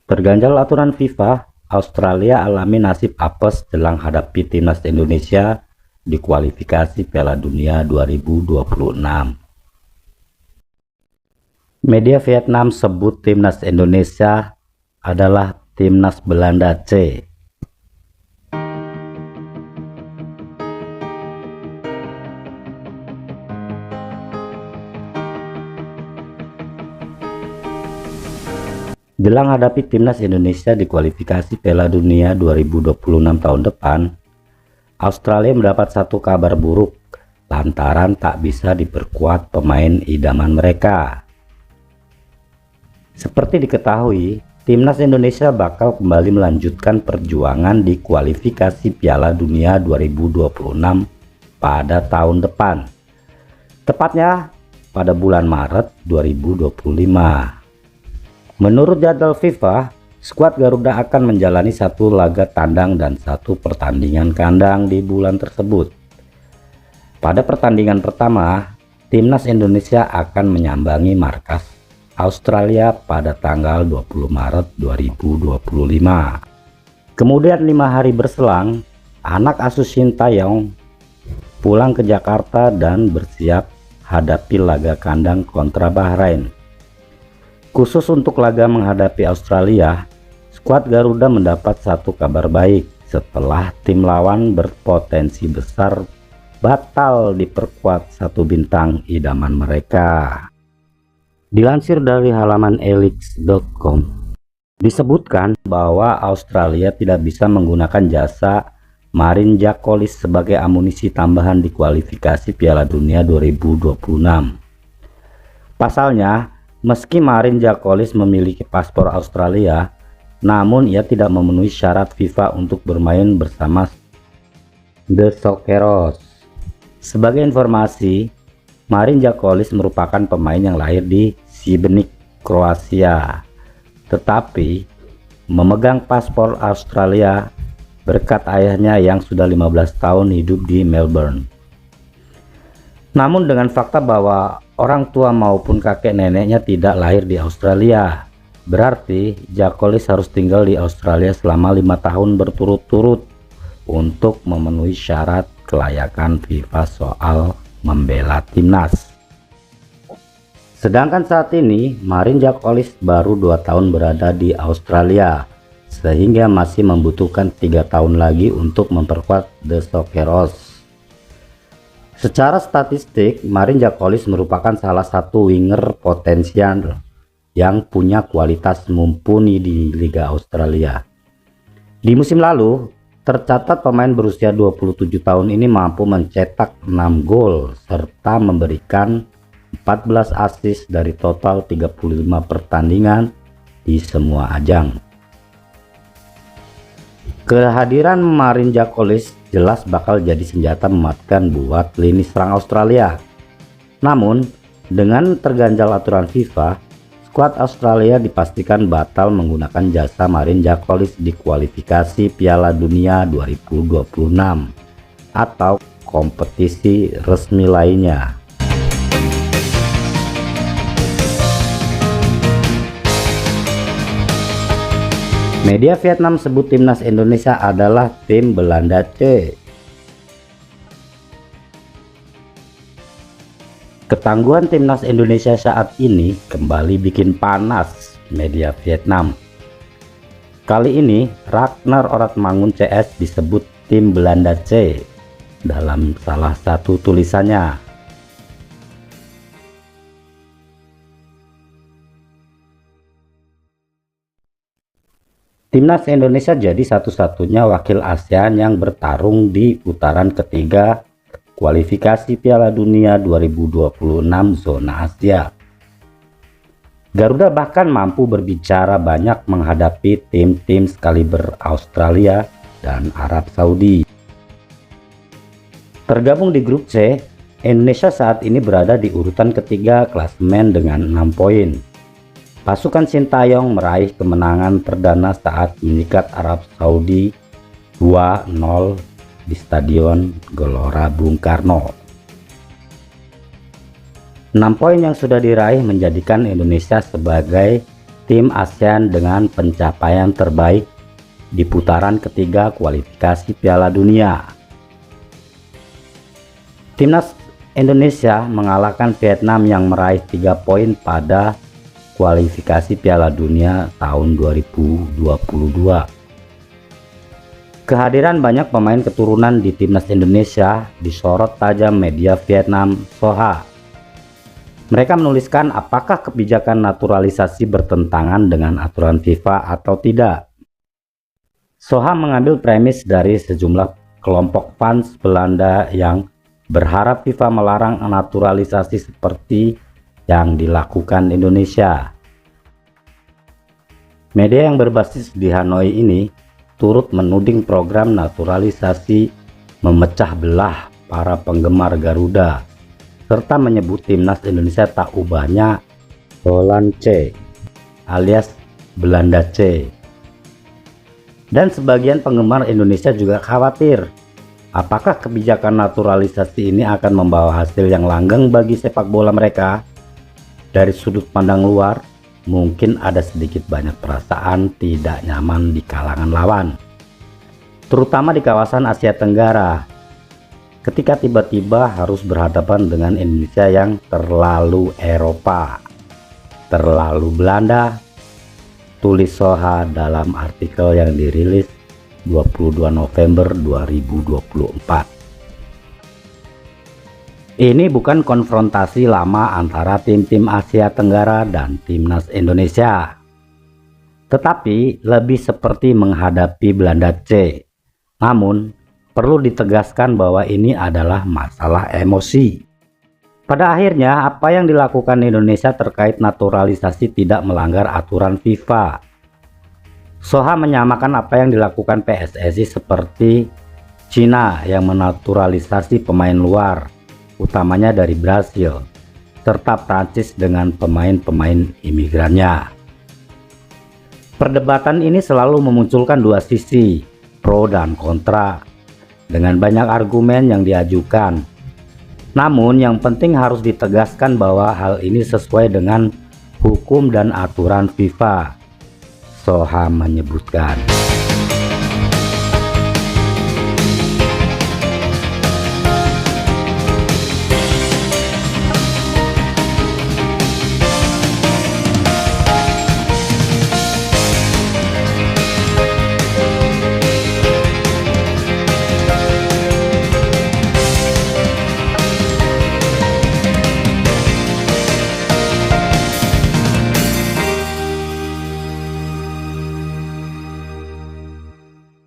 Terganjal aturan FIFA, Australia alami nasib apes jelang hadapi timnas Indonesia di kualifikasi Piala Dunia 2026. Media Vietnam sebut timnas Indonesia adalah timnas Belanda C. Jelang hadapi timnas Indonesia di kualifikasi Piala Dunia 2026 tahun depan, Australia mendapat satu kabar buruk lantaran tak bisa diperkuat pemain idaman mereka. Seperti diketahui, timnas Indonesia bakal kembali melanjutkan perjuangan di kualifikasi Piala Dunia 2026 pada tahun depan, tepatnya pada bulan Maret 2025. Menurut jadwal FIFA, skuad Garuda akan menjalani satu laga tandang dan satu pertandingan kandang di bulan tersebut. Pada pertandingan pertama, timnas Indonesia akan menyambangi markas Australia pada tanggal 20 Maret 2025. Kemudian 5 hari berselang, anak asuh Sintayong pulang ke Jakarta dan bersiap hadapi laga kandang kontra Bahrain. Khusus untuk laga menghadapi Australia, skuad Garuda mendapat satu kabar baik setelah tim lawan berpotensi besar batal diperkuat satu bintang idaman mereka. Dilansir dari halaman elix.com, disebutkan bahwa Australia tidak bisa menggunakan jasa Marine Jackolis sebagai amunisi tambahan di kualifikasi Piala Dunia 2026. Pasalnya, meski Marine Jackolis memiliki paspor Australia, namun ia tidak memenuhi syarat FIFA untuk bermain bersama The Socceroos. Sebagai informasi, Marine Jackolis merupakan pemain yang lahir di Šibenik, Kroasia, tetapi memegang paspor Australia berkat ayahnya yang sudah 15 tahun hidup di Melbourne. Namun dengan fakta bahwa orang tua maupun kakek neneknya tidak lahir di Australia, berarti Jackolis harus tinggal di Australia selama 5 tahun berturut-turut untuk memenuhi syarat kelayakan FIFA soal membela timnas. Sedangkan saat ini Marine Jackolis baru 2 tahun berada di Australia, sehingga masih membutuhkan 3 tahun lagi untuk memperkuat The Socceroos. Secara statistik, Marine Jackolis merupakan salah satu winger potensial yang punya kualitas mumpuni di Liga Australia. Di musim lalu, tercatat pemain berusia 27 tahun ini mampu mencetak 6 gol serta memberikan 14 assist dari total 35 pertandingan di semua ajang. Kehadiran Marine Jackolis jelas bakal jadi senjata mematikan buat lini serang Australia. Namun, dengan terganjal aturan FIFA, skuad Australia dipastikan batal menggunakan jasa Marine Jackolis di kualifikasi Piala Dunia 2026 atau kompetisi resmi lainnya. Media Vietnam sebut timnas Indonesia adalah tim Belanda C. Ketangguhan timnas Indonesia saat ini kembali bikin panas media Vietnam. Kali ini Ragnar Oratmangun CS disebut tim Belanda C dalam salah satu tulisannya. Timnas Indonesia jadi satu-satunya wakil ASEAN yang bertarung di putaran ketiga kualifikasi Piala Dunia 2026 zona Asia. Garuda bahkan mampu berbicara banyak menghadapi tim-tim sekaliber Australia dan Arab Saudi. Tergabung di grup C, Indonesia saat ini berada di urutan ketiga klasemen dengan 6 poin. Pasukan Sintayong meraih kemenangan perdana saat menyikat Arab Saudi 2-0 di Stadion Gelora Bung Karno. 6 poin yang sudah diraih menjadikan Indonesia sebagai tim ASEAN dengan pencapaian terbaik di putaran ketiga kualifikasi Piala Dunia. Timnas Indonesia mengalahkan Vietnam yang meraih 3 poin pada kualifikasi Piala Dunia tahun 2022. Kehadiran banyak pemain keturunan di timnas Indonesia disorot tajam media Vietnam Soha. Mereka menuliskan apakah kebijakan naturalisasi bertentangan dengan aturan FIFA atau tidak. Soha mengambil premis dari sejumlah kelompok fans Belanda yang berharap FIFA melarang naturalisasi seperti yang dilakukan Indonesia. Media yang berbasis di Hanoi ini turut menuding program naturalisasi memecah belah para penggemar Garuda, serta menyebut timnas Indonesia tak ubahnya Holland C alias Belanda C. Dan sebagian penggemar Indonesia juga khawatir apakah kebijakan naturalisasi ini akan membawa hasil yang langgeng bagi sepak bola mereka. Dari sudut pandang luar, mungkin ada sedikit banyak perasaan tidak nyaman di kalangan lawan, terutama di kawasan Asia Tenggara, ketika tiba-tiba harus berhadapan dengan Indonesia yang terlalu Eropa, terlalu Belanda, tulis Soha dalam artikel yang dirilis 22 November 2024. Ini bukan konfrontasi lama antara tim-tim Asia Tenggara dan timnas Indonesia, tetapi lebih seperti menghadapi Belanda C. Namun, perlu ditegaskan bahwa ini adalah masalah emosi. Pada akhirnya, apa yang dilakukan Indonesia terkait naturalisasi tidak melanggar aturan FIFA. Soha menyamakan apa yang dilakukan PSSI seperti Cina yang menaturalisasi pemain luar, utamanya dari Brasil, serta Prancis dengan pemain-pemain imigrannya. Perdebatan ini selalu memunculkan dua sisi, pro dan kontra, dengan banyak argumen yang diajukan. Namun yang penting harus ditegaskan bahwa hal ini sesuai dengan hukum dan aturan FIFA, Soha menyebutkan.